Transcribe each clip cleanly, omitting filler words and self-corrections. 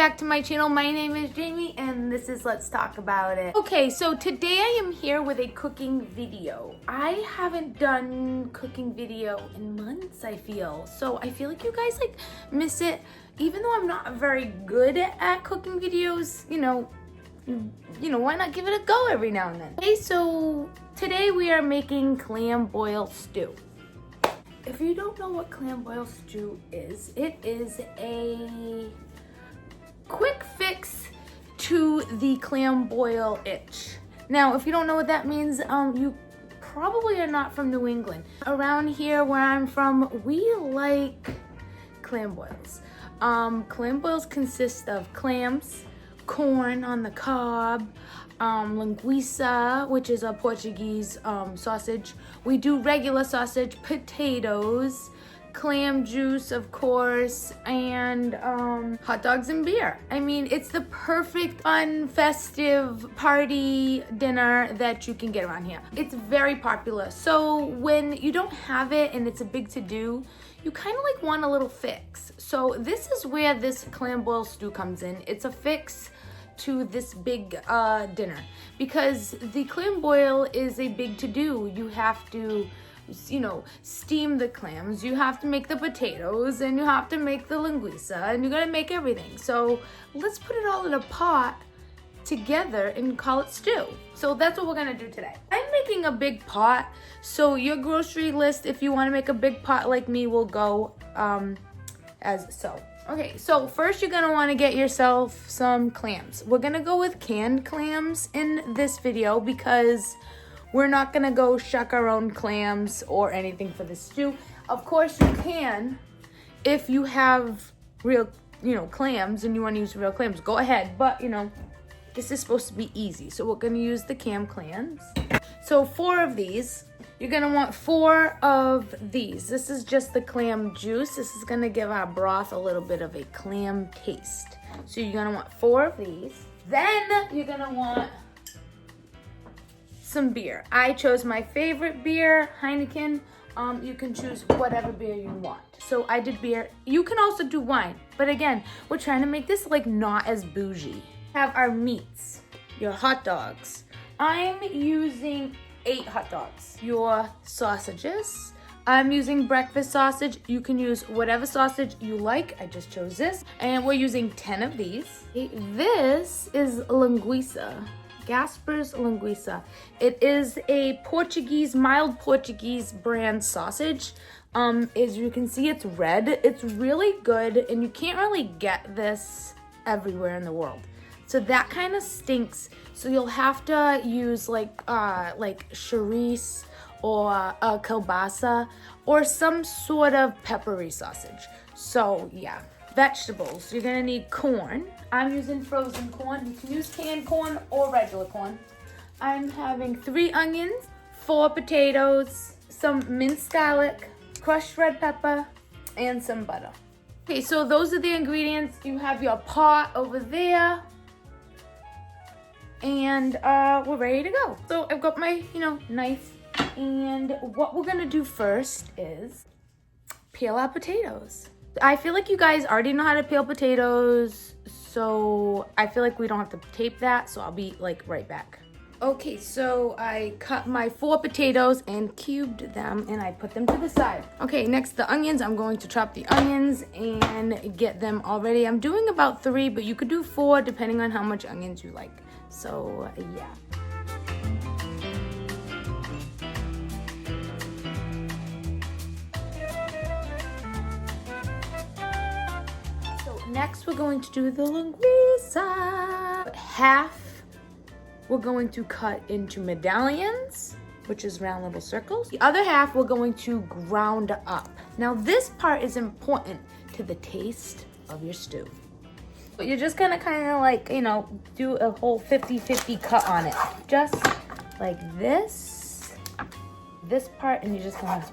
back to my channel. My name is Jaime and this is Let's Talk About It. Okay, so today I am here with a cooking video. I haven't done cooking video in months, I feel. So I feel like you guys like miss it. Even though I'm not very good at cooking videos, you know, why not give it a go every now and then? Okay, so today we are making clam boil stew. If you don't know what clam boil stew is, it is a quick fix to the clam boil itch. Now, if you don't know what that means, you probably are not from New England. Around here where I'm from, we like clam boils. Clam boils consist of clams, corn on the cob, linguica, which is a Portuguese sausage. We do regular sausage, potatoes, clam juice, of course, and hot dogs and beer. I mean, it's the perfect fun, festive party dinner that you can get around here. It's very popular. So when you don't have it and it's a big to-do, you kind of like want a little fix. So this is where this clam boil stew comes in. It's a fix to this big dinner because the clam boil is a big to-do. You have to, you know, steam the clams, you have to make the potatoes, and you have to make the linguica, and you gotta make everything. So let's put it all in a pot together and call it stew. So that's what we're gonna do today. I'm making a big pot, so your grocery list, if you wanna make a big pot like me, will go as so. Okay, so first you're gonna wanna get yourself some clams. We're gonna go with canned clams in this video because we're not gonna go shuck our own clams or anything for the stew. Of course you can, if you have real, clams and you wanna use real clams, go ahead. But, this is supposed to be easy. So we're gonna use the canned clams. So 4 of these. You're gonna want 4 of these. This is just the clam juice. This is gonna give our broth a little bit of a clam taste. So you're gonna want 4 of these. Then you're gonna want some beer. I chose my favorite beer, Heineken. You can choose whatever beer you want. So I did beer. You can also do wine. But again, we're trying to make this like not as bougie. Have our meats, your hot dogs. I'm using 8 hot dogs. Your sausages. I'm using breakfast sausage. You can use whatever sausage you like. I just chose this. And we're using 10 of these. This is linguica. Gasper's linguica. It is a Portuguese, mild Portuguese brand sausage. As you can see, it's red. It's really good, and you can't really get this everywhere in the world. So that kind of stinks. So you'll have to use like chorizo or a kielbasa or some sort of peppery sausage. So yeah, vegetables. You're gonna need corn. I'm using frozen corn. You can use canned corn or regular corn. I'm having 3 onions, 4 potatoes, some minced garlic, crushed red pepper, and some butter. Okay, so those are the ingredients. You have your pot over there. And we're ready to go. So I've got my, knife. And what we're gonna do first is peel our potatoes. I feel like you guys already know how to peel potatoes, so I feel like we don't have to tape that, so I'll be like right back. Okay, so I cut my 4 potatoes and cubed them, and I put them to the side. Okay, next the onions. I'm going to chop the onions and get them all ready. I'm doing about 3, but you could do 4 depending on how much onions you like. So yeah. Next, we're going to do the linguica. Half we're going to cut into medallions, which is round little circles. The other half we're going to ground up. Now this part is important to the taste of your stew. But you're just gonna kind of like, do a whole 50-50 cut on it. Just like this part, and you're just gonna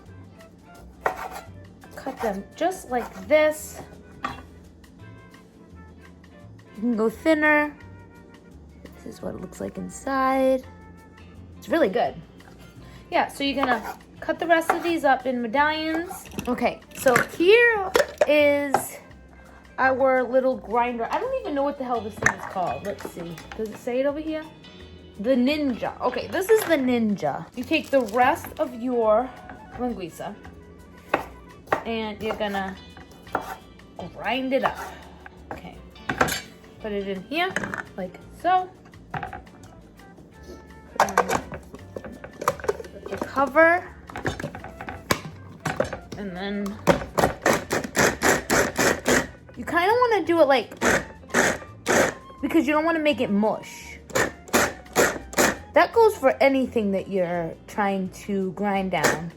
cut them just like this. You can go thinner. This is what it looks like inside. It's really good. Yeah, so you're gonna cut the rest of these up in medallions. Okay, so here is our little grinder. I don't even know what the hell this thing is called. Let's see. Does it say it over here? The Ninja. Okay, this is the Ninja. You take the rest of your linguica and you're gonna grind it up. Okay. Put it in here, like so. Put the cover. And then you kind of want to do it like, because you don't want to make it mush. That goes for anything that you're trying to grind down.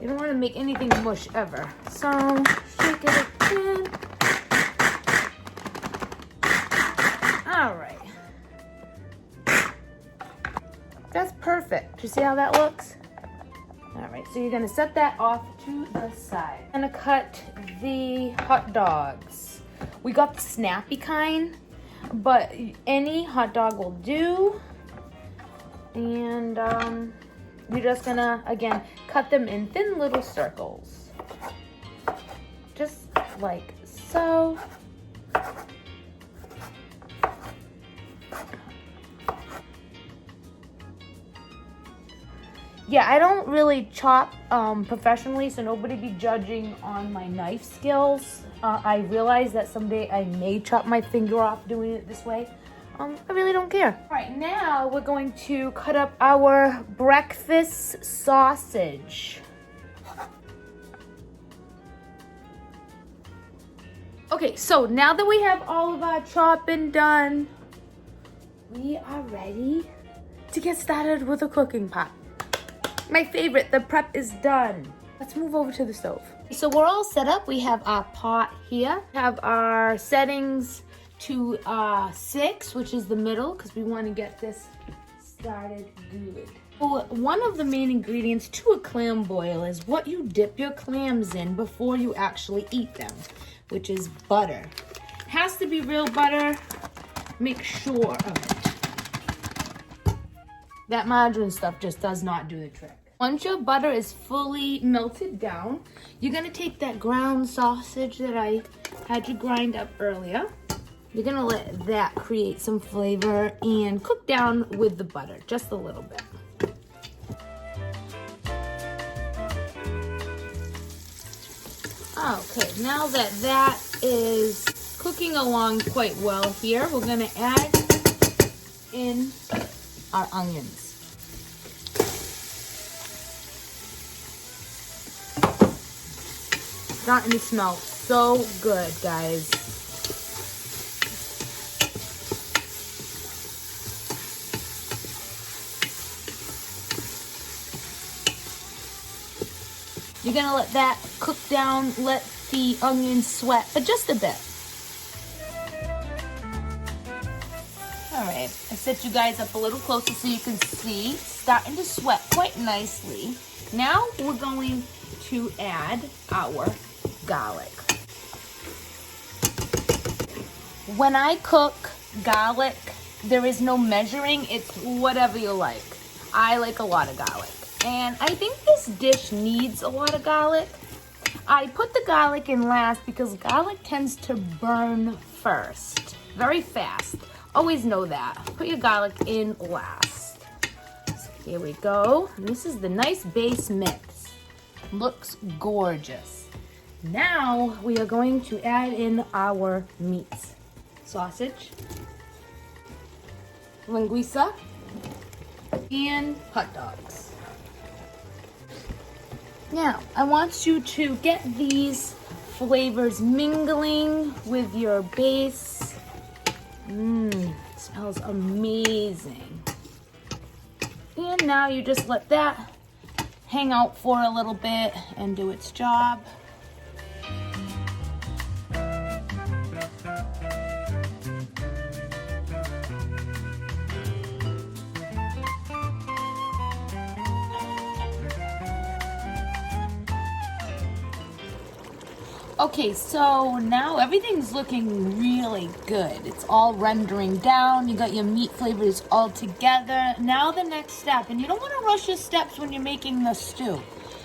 You don't want to make anything mush ever. So shake it again. All right. That's perfect. You see how that looks? All right, so you're gonna set that off to the side. I'm gonna cut the hot dogs. We got the snappy kind, but any hot dog will do. And you're just gonna, again, cut them in thin little circles. Just like so. Yeah, I don't really chop professionally, so nobody be judging on my knife skills. I realize that someday I may chop my finger off doing it this way. I really don't care. All right, now we're going to cut up our breakfast sausage. Okay, so now that we have all of our chopping done, we are ready to get started with the cooking pot. My favorite, the prep is done. Let's move over to the stove. So we're all set up. We have our pot here. We have our settings to 6, which is the middle, because we want to get this started good. So one of the main ingredients to a clam boil is what you dip your clams in before you actually eat them, which is butter. It has to be real butter. Make sure of it. That margarine stuff just does not do the trick. Once your butter is fully melted down, you're gonna take that ground sausage that I had you grind up earlier. You're gonna let that create some flavor and cook down with the butter, just a little bit. Okay, now that that is cooking along quite well here, we're gonna add in our onions. Starting to smell so good, guys. You're gonna let that cook down, let the onions sweat for just a bit. All right, I set you guys up a little closer so you can see. It's starting to sweat quite nicely. Now we're going to add our garlic. When I cook garlic, there is no measuring. It's whatever you like. I like a lot of garlic. And I think this dish needs a lot of garlic. I put the garlic in last because garlic tends to burn first, very fast. Always know that. Put your garlic in last. So here we go. And this is the nice base mix. Looks gorgeous. Now we are going to add in our meats. Sausage, linguica, and hot dogs. Now, I want you to get these flavors mingling with your base. Smells amazing. And now you just let that hang out for a little bit and do its job. Okay, so now everything's looking really good. It's all rendering down. You got your meat flavors all together. Now the next step, and you don't want to rush your steps when you're making the stew.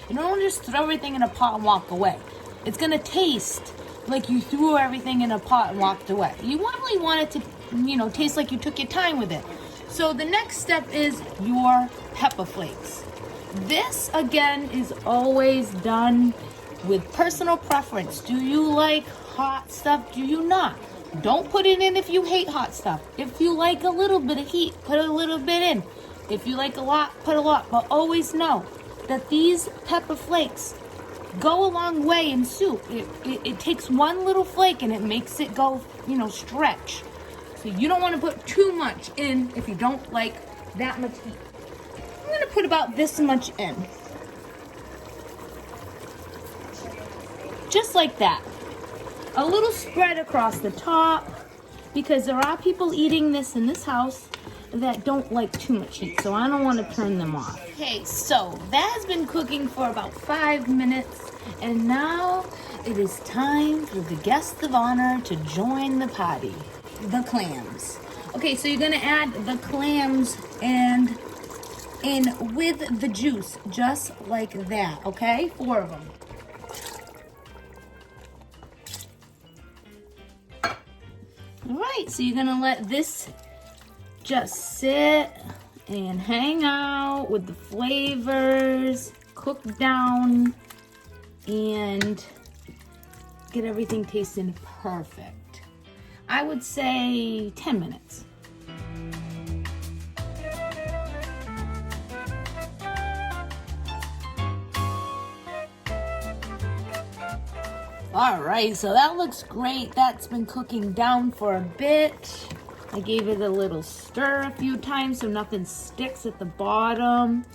You don't want to just throw everything in a pot and walk away. It's going to taste like you threw everything in a pot and walked away. You really want it to, you know, taste like you took your time with it. So the next step is your pepper flakes. This, again, is always done with personal preference. Do you like hot stuff? Do you not? Don't put it in if you hate hot stuff. If you like a little bit of heat, put a little bit in. If you like a lot, put a lot. But always know that these pepper flakes go a long way in soup. It takes one little flake and it makes it go, you know, stretch. So you don't want to put too much in if you don't like that much heat. I'm going to put about this much in. Just like that. A little spread across the top, because there are people eating this in this house that don't like too much heat, so I don't want to turn them off. Okay, so that has been cooking for about 5 minutes, and now it is time for the guest of honor to join the party, the clams. Okay, so you're gonna add the clams and in with the juice, just like that, okay? 4 of them. All right, so you're gonna let this just sit and hang out with the flavors, cook down, and get everything tasting perfect. I would say 10 minutes. All right, so that looks great. That's been cooking down for a bit. I gave it a little stir a few times so nothing sticks at the bottom.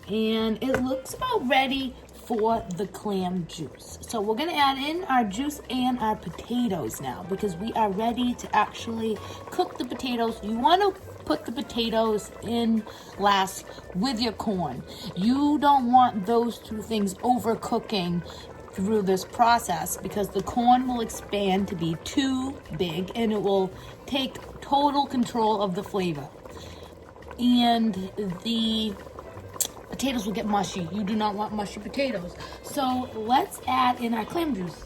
And it looks about ready for the clam juice. So we're gonna add in our juice and our potatoes now, because we are ready to actually cook the potatoes. You wanna put the potatoes in last with your corn. You don't want those two things overcooking through this process, because the corn will expand to be too big and it will take total control of the flavor. And the potatoes will get mushy. You do not want mushy potatoes. So let's add in our clam juice.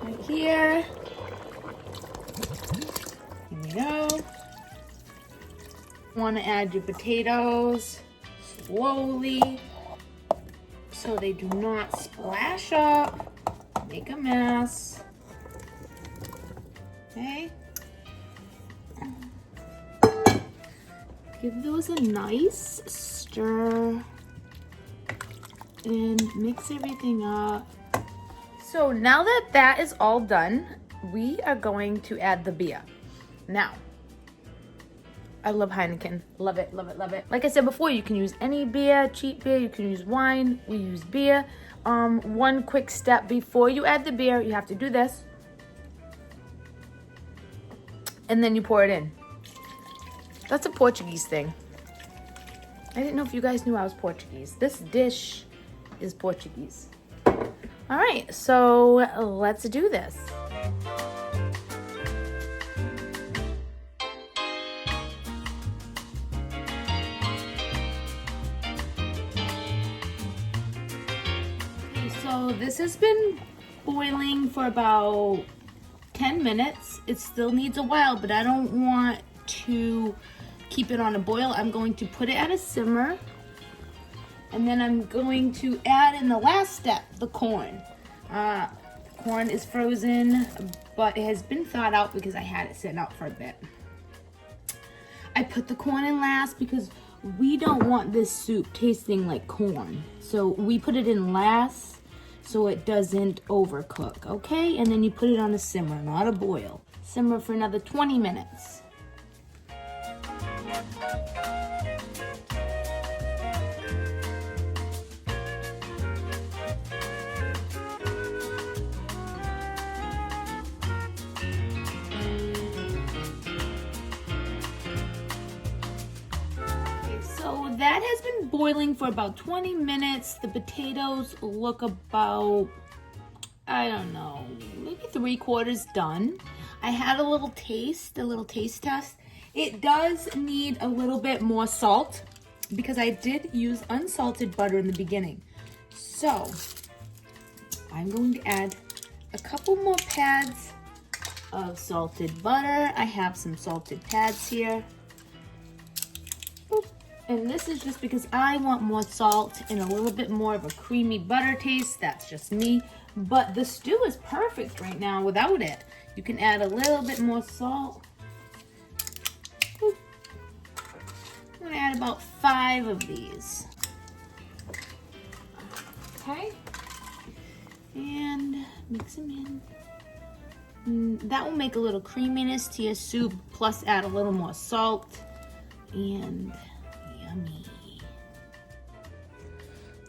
Right here. Here we go. You want to add your potatoes slowly, so they do not splash up, make a mess. Okay. Give those a nice stir and mix everything up. So now that that is all done, we are going to add the beer. Now, I love Heineken. Love it, love it, love it. Like I said before, you can use any beer, cheap beer. You can use wine. We use beer. One quick step before you add the beer, you have to do this. And then you pour it in. That's a Portuguese thing. I didn't know if you guys knew I was Portuguese. This dish is Portuguese. All right, so let's do this. So this has been boiling for about 10 minutes. It still needs a while, but I don't want to keep it on a boil. I'm going to put it at a simmer, and then I'm going to add in the last step, the corn. Corn is frozen, but it has been thawed out because I had it sitting out for a bit. I put the corn in last because we don't want this soup tasting like corn. So we put it in last so it doesn't overcook, okay? And then you put it on a simmer, not a boil. Simmer for another 20 minutes. So that has been boiling for about 20 minutes. The potatoes look about, I don't know, maybe 3/4 done. I had a little taste test. It does need a little bit more salt because I did use unsalted butter in the beginning. So I'm going to add a couple more pads of salted butter. I have some salted pads here. Boop. And this is just because I want more salt and a little bit more of a creamy butter taste. That's just me. But the stew is perfect right now without it. You can add a little bit more salt. Boop. I'm gonna add about 5 of these. Okay. And mix them in. That will make a little creaminess to your soup, plus add a little more salt, and yummy.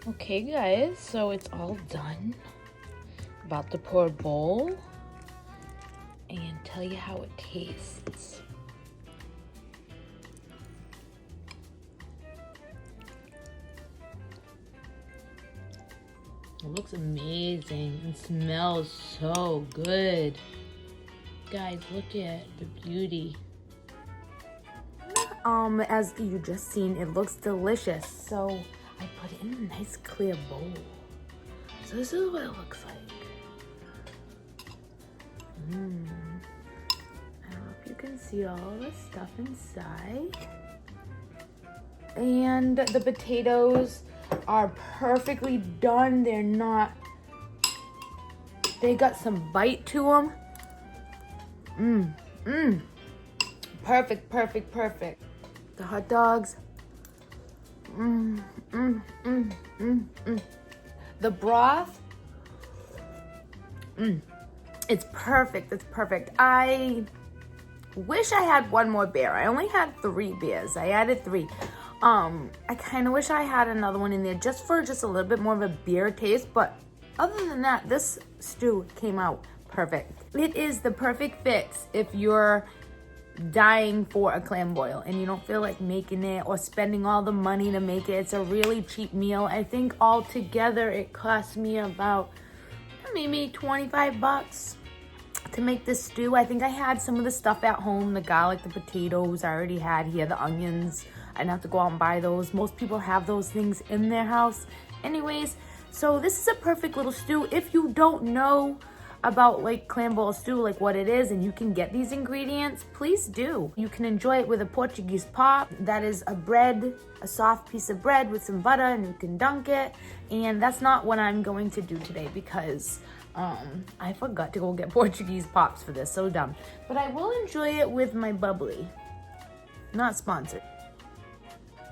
Okay guys, so it's all done. About to pour a bowl and tell you how it tastes. It looks amazing and smells so good. Guys, look at the beauty. As you just seen, it looks delicious. So I put it in a nice clear bowl. So this is what it looks like. I hope you can see all the stuff inside. And the potatoes are perfectly done. They're not, they got some bite to them. Perfect, perfect, perfect. The hot dogs. The broth. It's perfect, it's perfect. I wish I had one more beer. I only had 3 beers. I added 3. I kind of wish I had another one in there just for a little bit more of a beer taste, but other than that, this stew came out perfect. It is the perfect fix if you're dying for a clam boil and you don't feel like making it or spending all the money to make it. It's a really cheap meal. I think altogether it cost me about maybe 25 bucks to make this stew. I think I had some of the stuff at home, the garlic, the potatoes I already had here, the onions. I didn't have to go out and buy those. Most people have those things in their house anyways. So this is a perfect little stew. If you don't know about like clam boil stew, like what it is, and you can get these ingredients, please do. You can enjoy it with a Portuguese pop. That is a bread, a soft piece of bread with some butter, and you can dunk it. And that's not what I'm going to do today because I forgot to go get Portuguese pops for this, so dumb. But I will enjoy it with my bubbly. Not sponsored.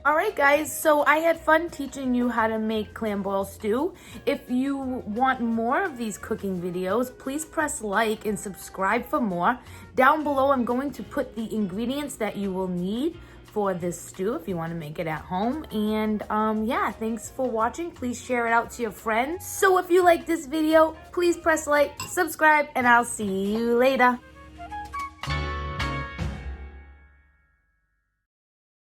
Alright guys, so I had fun teaching you how to make clam boil stew. If you want more of these cooking videos, please press like and subscribe for more. Down below I'm going to put the ingredients that you will need for this stew if you want to make it at home. And yeah, thanks for watching. Please share it out to your friends. So if you like this video, please press like, subscribe, and I'll see you later.